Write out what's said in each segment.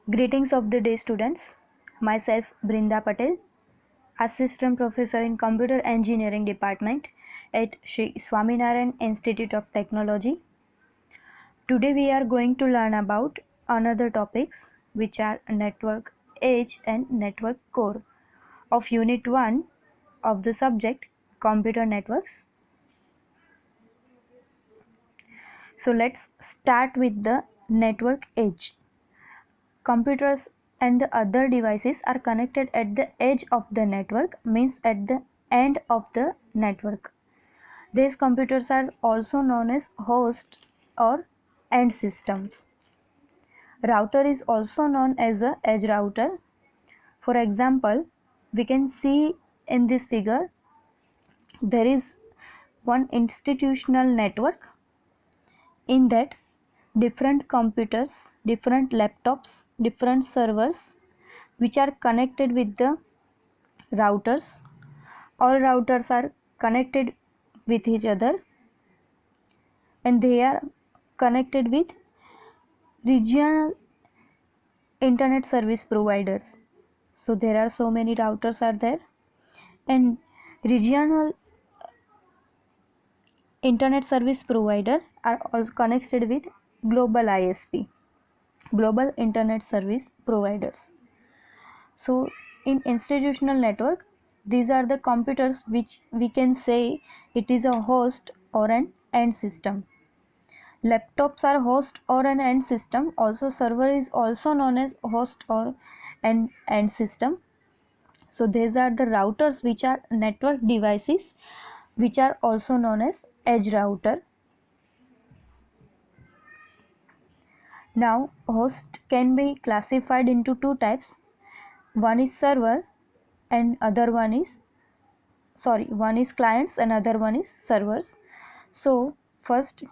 Greetings of the day, students. Myself Brinda Patel, Assistant Professor in Computer Engineering Department at Sri Swaminarayan Institute of Technology. Today we are going to learn about another topics which are network edge and network core of Unit 1 of the subject Computer Networks. So let's start with the network edge. Computers and the other devices are connected at the edge of the network, means at the end of the network. These computers are also known as host or end systems. Router is also known as a edge router. For example, we can see in this figure there is one institutional network. In that, different computers, different laptops, different servers which are connected with the routers. All routers are connected with each other and they are connected with regional internet service providers. So there are so many routers are there, and regional internet service provider are also connected with global ISP, global internet service providers. So in institutional network, these are the computers which we can say it is a host or an end system. Laptops are host or an end system. Also server is also known as host or an end system. So these are the routers which are network devices which are also known as edge router. Now host can be classified into two types. One is server and one is clients and other one is servers. So first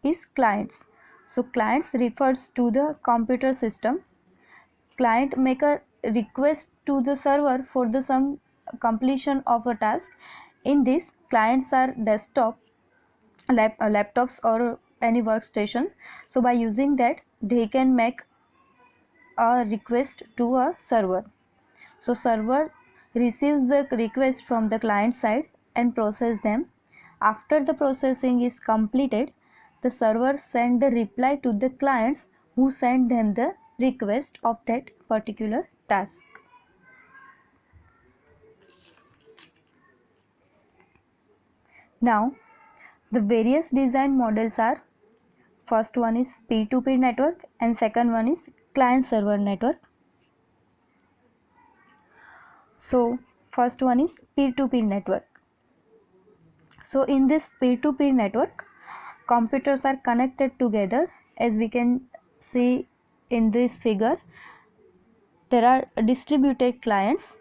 is clients. So clients refers to the computer system. Client make a request to the server for the some completion of a task. In this, clients are desktop, laptops or any workstation. So by using that, they can make a request to a server. So server receives the request from the client side and process them. After the processing is completed, the server send the reply to the clients who send them the request of that particular task. Now the various design models are: first one is P2P network and second one is client server network. So first one is P2P network. So in this P2P network, computers are connected together. As we can see in this figure, there are distributed clients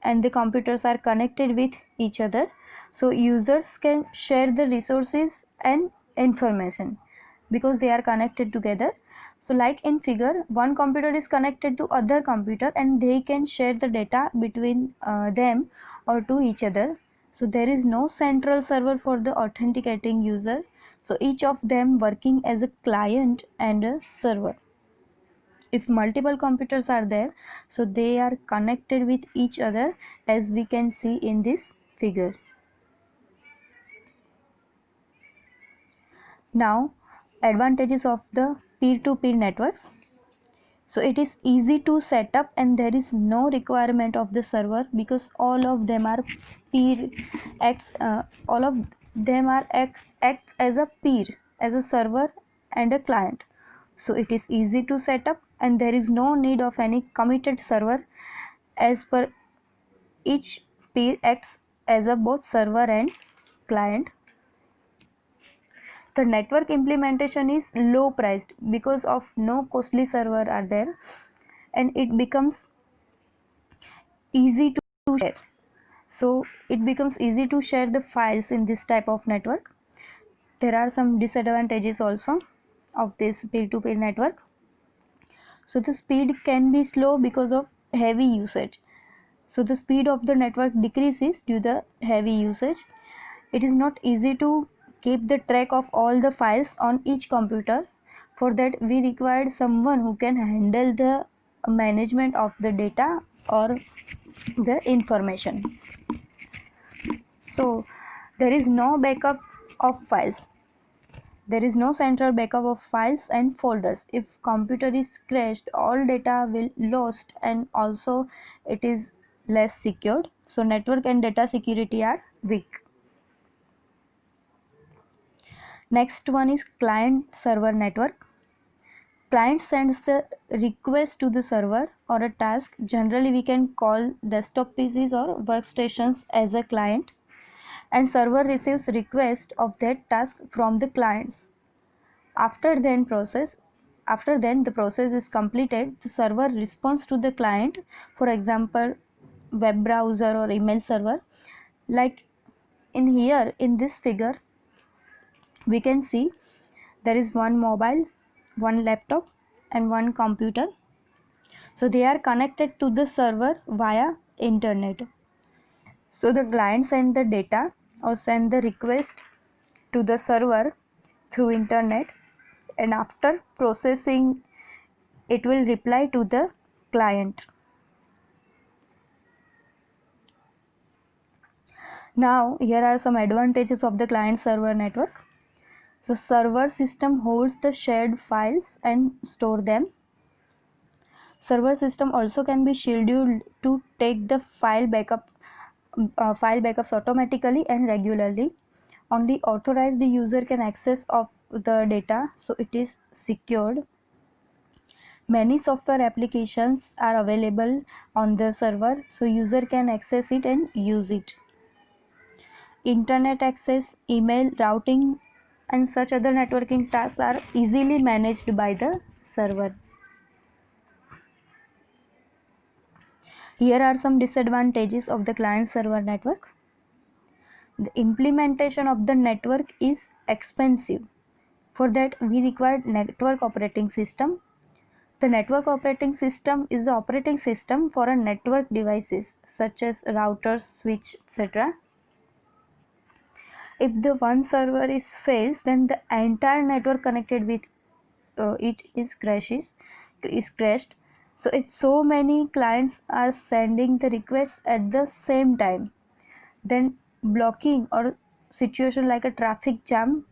and the computers are connected with each other. So users can share the resources and information because they are connected together. So like in figure, one computer is connected to other computer and they can share the data between them or to each other. So there is no central server for the authenticating user. So each of them working as a client and a server. If multiple computers are there, so they are connected with each other, as we can see in this figure. Now advantages of the peer-to-peer networks. So it is easy to set up and there is no requirement of the server because all of them are peer all of them are acts as a peer, as a server and a client. So it is easy to set up and there is no need of any committed server, as per each peer acts as a both server and client. The network implementation is low priced because of no costly server are there, and it becomes easy to share. So it becomes easy to share the files in this type of network. There are some disadvantages also of this peer-to-peer network. So the speed can be slow because of heavy usage. So the speed of the network decreases due to the heavy usage. It is not easy to keep the track of all the files on each computer. For that we required someone who can handle the management of the data or the information. So there is no backup of files. There is no central backup of files and folders. If computer is crashed, all data will lost, and also it is less secured. So network and data security are weak. Next one is client server network. Client sends the request to the server or a task. Generally we can call desktop PCs or workstations as a client, and server receives request of that task from the clients. After then the process is completed, the server responds to the client, for example web browser or email server. Like in here in this figure we can see there is one mobile, one laptop and one computer. So they are connected to the server via internet. So the client send the data or send the request to the server through internet, and after processing it will reply to the client. Now here are some advantages of the client server network. So server system holds the shared files and store them. Server system also can be scheduled to take the file backups automatically and regularly. Only authorized user can access of the data, so it is secured. Many software applications are available on the server, so user can access it and use it. Internet access, email, routing and such other networking tasks are easily managed by the server. Here are some disadvantages of the client server network. The implementation of the network is expensive. For that we require network operating system. The network operating system is the operating system for a network devices such as routers, switch, etc. If the one server is fails, then the entire network connected with it is crashed. So if so many clients are sending the requests at the same time, then blocking or situation like a traffic jam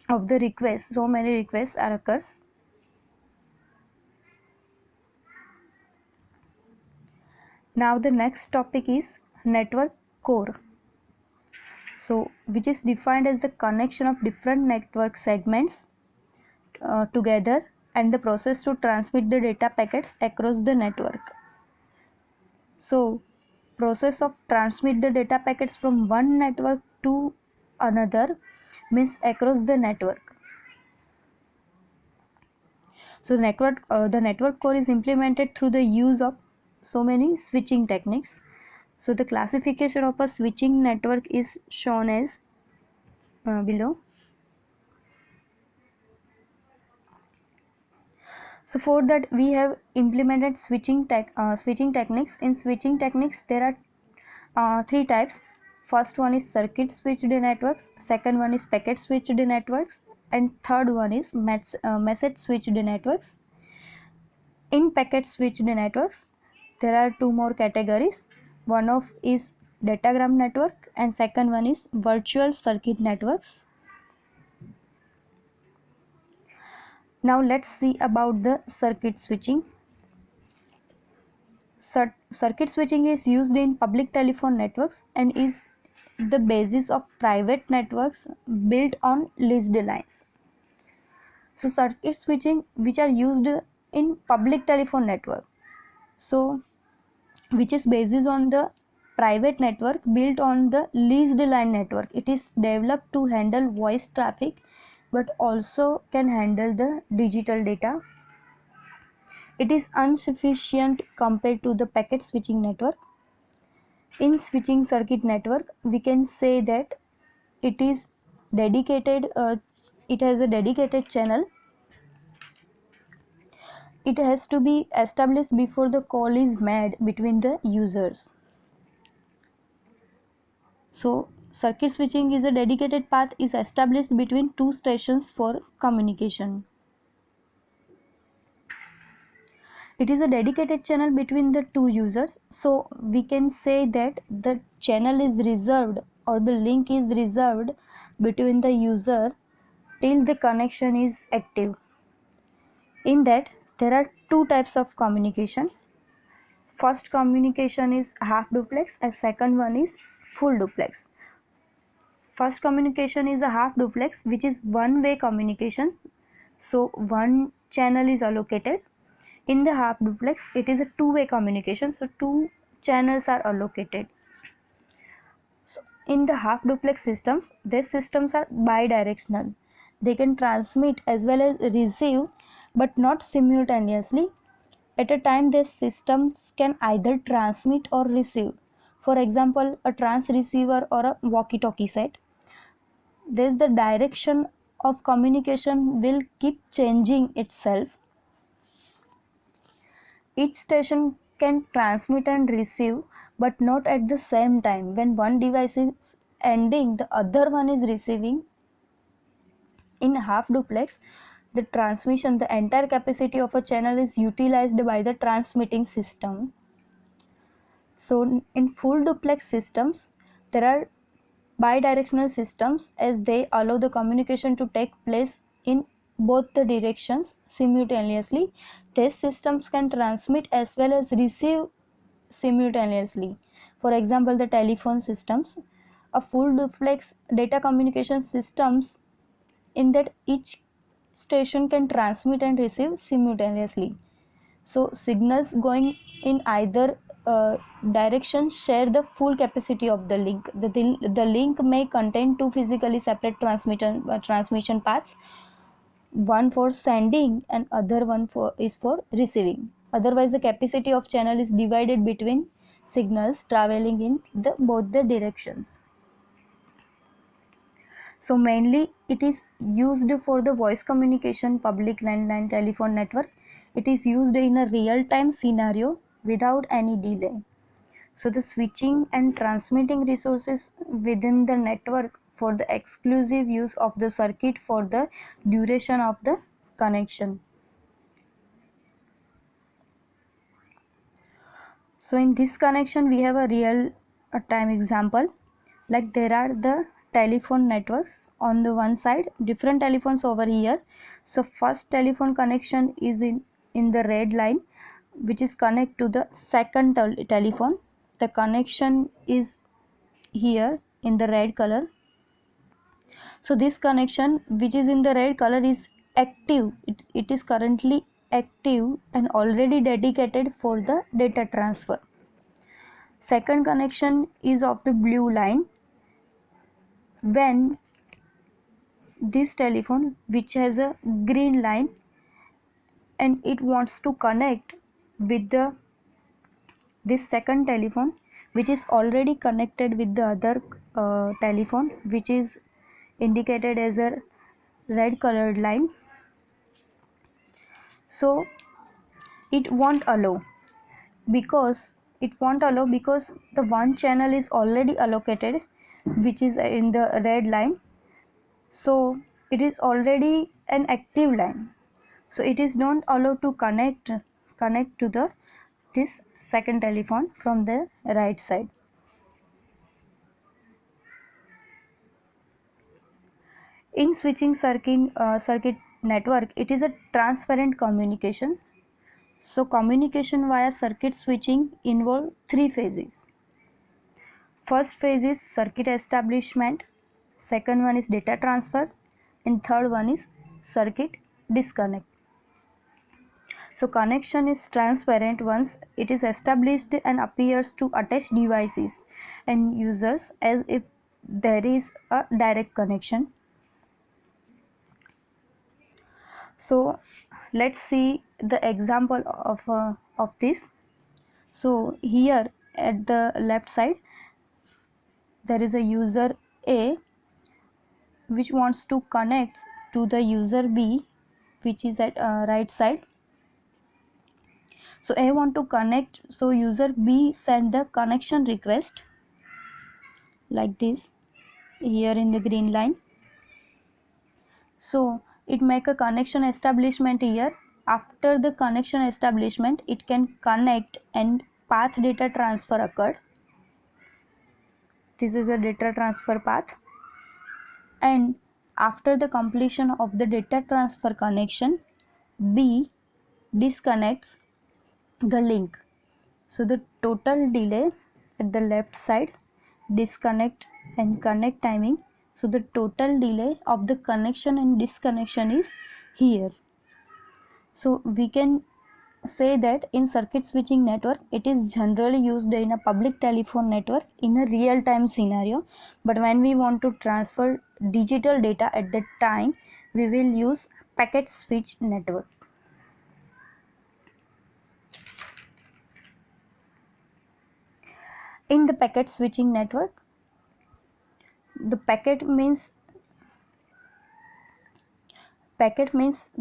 of the requests, so many requests are occurs. Now the next topic is network core. So which is defined as the connection of different network segments together and the process to transmit the data packets across the network. So process of transmit the data packets from one network to another means across the network. So the network core is implemented through the use of so many switching techniques. So the classification of a switching network is shown as below. So for that we have implemented switching techniques. In switching techniques there are three types. First one is circuit switched networks, second one is packet switched networks, and third one is message switched networks. In packet switched networks there are two more categories. One of is datagram network and second one is virtual circuit networks. Now let's see about the circuit switching. Circuit switching is used in public telephone networks and is the basis of private networks built on leased lines. So circuit switching which are used in public telephone network, so which is basis on the private network built on the leased line network. It is developed to handle voice traffic but also can handle the digital data. It is insufficient compared to the packet switching network. In switching circuit network we can say that it is dedicated it has a dedicated channel. It has to be established before the call is made between the users. So circuit switching is a dedicated path is established between two stations for communication. it is a dedicated channel between the two users. So we can say that the channel is reserved, or the link is reserved between the user till the connection is active. In that, there are two types of communication. First communication is half duplex and second one is full duplex. First communication is a half duplex, which is one way communication. So one channel is allocated. In the half duplex, it is a two-way communication, so two channels are allocated. So in the half duplex systems, these systems are bidirectional. They can transmit as well as receive, but not simultaneously. At a time, these systems can either transmit or receive. For example, a trans receiver or a walkie-talkie set. This the direction of communication will keep changing itself. Each station can transmit and receive, but not at the same time. When one device is ending, the other one is receiving. In half duplex, the transmission, the entire capacity of a channel is utilized by the transmitting system. So in full duplex systems, there are bidirectional systems, as they allow the communication to take place in both the directions simultaneously. These systems can transmit as well as receive simultaneously. For example, the telephone systems, a full duplex data communication systems, in that each station can transmit and receive simultaneously. So signals going in either direction share the full capacity of the link. The link may contain two physically separate transmission paths, one for sending and other one is for receiving. Otherwise, the capacity of channel is divided between signals traveling in both the directions. So mainly it is used for the voice communication, public landline telephone network. It is used in a real-time scenario without any delay. So the switching and transmitting resources within the network for the exclusive use of the circuit for the duration of the connection. So in this connection, we have a real time example. Like there are the telephone networks on the one side, different telephones over here. So first telephone connection is in the red line, which is connect to the second telephone. The connection is here in the red color. So this connection, which is in the red color, is active. It is currently active and already dedicated for the data transfer. Second connection is of the blue line. When this telephone, which has a green line, and it wants to connect with this second telephone, which is already connected with the other telephone, which is indicated as a red colored line. So it won't allow, because the one channel is already allocated, which is in the red line. So it is already an active line, so it is not allowed to connect to this second telephone from the right side. In switching circuit network, it is a transparent communication. So communication via circuit switching involve three phases. First phase is circuit establishment, second one is data transfer, and third one is circuit disconnect. So connection is transparent once it is established and appears to attached devices and users as if there is a direct connection. So let's see the example of this. So here at the left side, there is a user A which wants to connect to the user B, which is at right side. So A want to connect, so user B send the connection request like this here in the green line. So it make a connection establishment here. after the connection establishment, it can connect and path data transfer occurred. This is a data transfer path. And after the completion of the data transfer connection, B disconnects the link. So the total delay at the left side, disconnect and connect timing. So the total delay of the connection and disconnection is here. So we can say that in circuit switching network, it is generally used in a public telephone network in a real time scenario, but when we want to transfer digital data at that time, we will use packet switch network. In the packet switching network, the packet means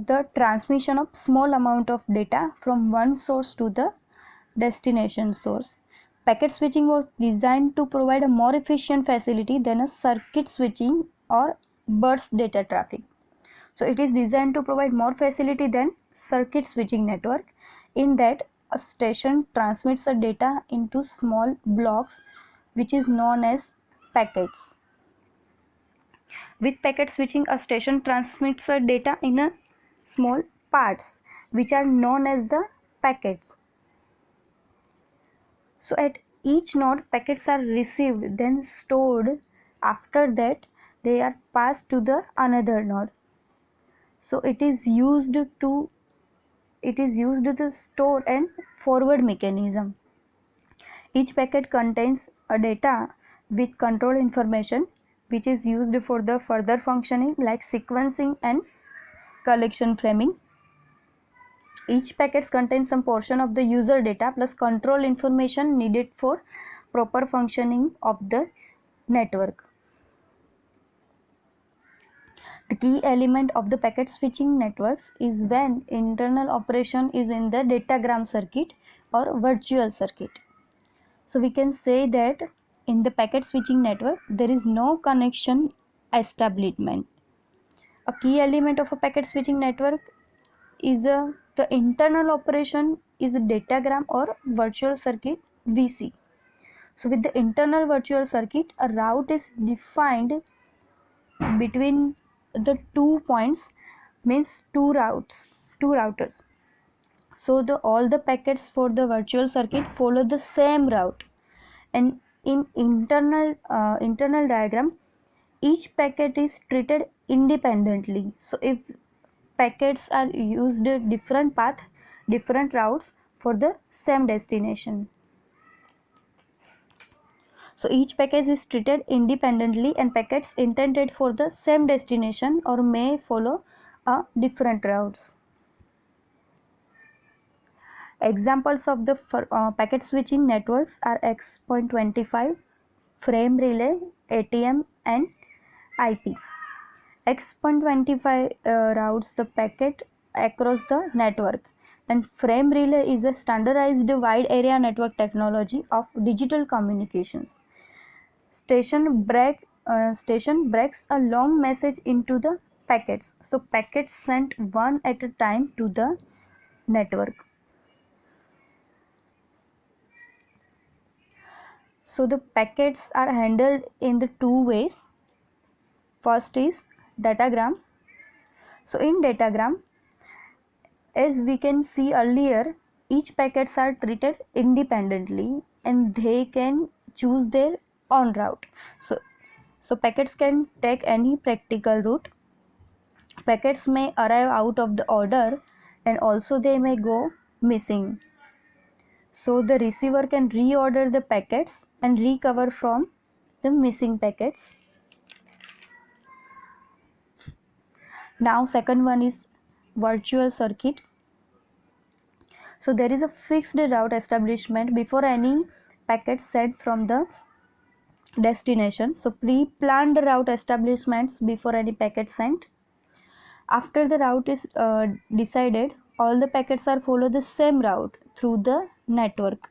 the transmission of small amount of data from one source to the destination source. Packet switching was designed to provide a more efficient facility than a circuit switching or burst data traffic. So it is designed to provide more facility than circuit switching network, in that a station transmits a data into small blocks, which is known as packets. With packet switching, a station transmits a data in a small parts, which are known as the packets. So at each node, packets are received, then stored. After that, they are passed to the another node. So it is used to the store and forward mechanism. Each packet contains a data with control information, which is used for the further functioning like sequencing and collection framing. Each packet contains some portion of the user data plus control information needed for proper functioning of the network. The key element of the packet switching networks is when internal operation is in the datagram circuit or virtual circuit. So we can say that in the packet switching network, there is no connection establishment. A key element of a packet switching network is the internal operation is a datagram or virtual circuit VC. So with the internal virtual circuit, a route is defined between the 2 points, means two routers. So all the packets for the virtual circuit follow the same route, and in internal diagram, each packet is treated independently. So if packets are used different path, different routes for the same destination. So each package is treated independently, and packets intended for the same destination or may follow different routes. Examples of the packet switching networks are X.25, frame relay, ATM, and IP. X.25 routes the packet across the network, and frame relay is a standardized wide area network technology of digital communications. Station breaks a long message into the packets. So packets sent one at a time to the network. So the packets are handled in the two ways. First is datagram. So in datagram, as we can see earlier, each packets are treated independently and they can choose their own route. So packets can take any practical route. Packets may arrive out of the order, and also they may go missing. So the receiver can reorder the packets and recover from the missing packets. Now second one is virtual circuit. So there is a fixed route establishment before any packet sent from the destination. So pre-planned route establishments before any packet sent. After the route is decided, all the packets are follow the same route through the network.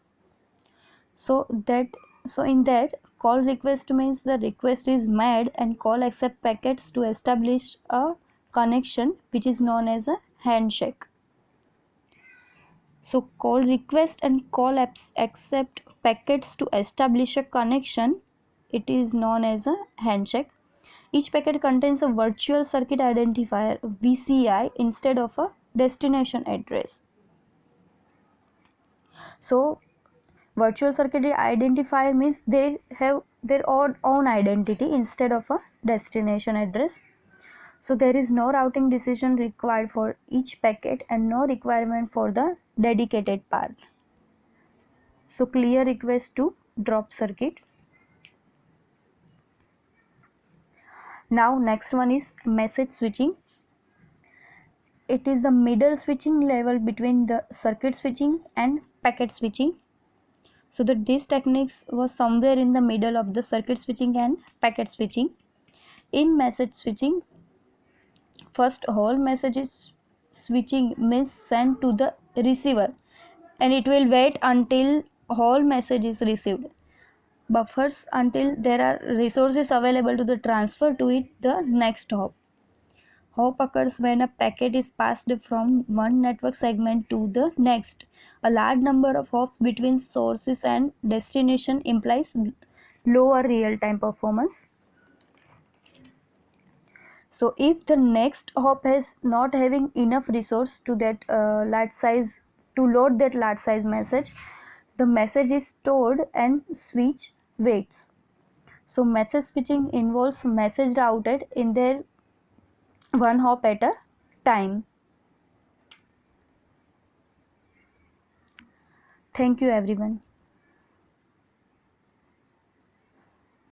So in that, call request means the request is made and call accept packets to establish a connection, which is known as a handshake. So call request and call accept packets to establish a connection. It is known as a handshake. Each packet contains a virtual circuit identifier VCI instead of a destination address. So virtual circuit identifier means they have their own identity instead of a destination address. So there is no routing decision required for each packet and no requirement for the dedicated path. So clear request to drop circuit. Now next one is message switching. It is the middle switching level between the circuit switching and packet switching. So that this techniques was somewhere in the middle of the circuit switching and packet switching. In message switching, first whole messages switching means sent to the receiver and it will wait until whole message is received. Buffers until there are resources available to the transfer to it the next hop. Hop occurs when a packet is passed from one network segment to the next. A large number of hops between sources and destination implies lower real-time performance. So if the next hop is not having enough resource to that large size to load that large size message, the message is stored and switch waits. So message switching involves message routed in their one hop at a time. Thank you everyone.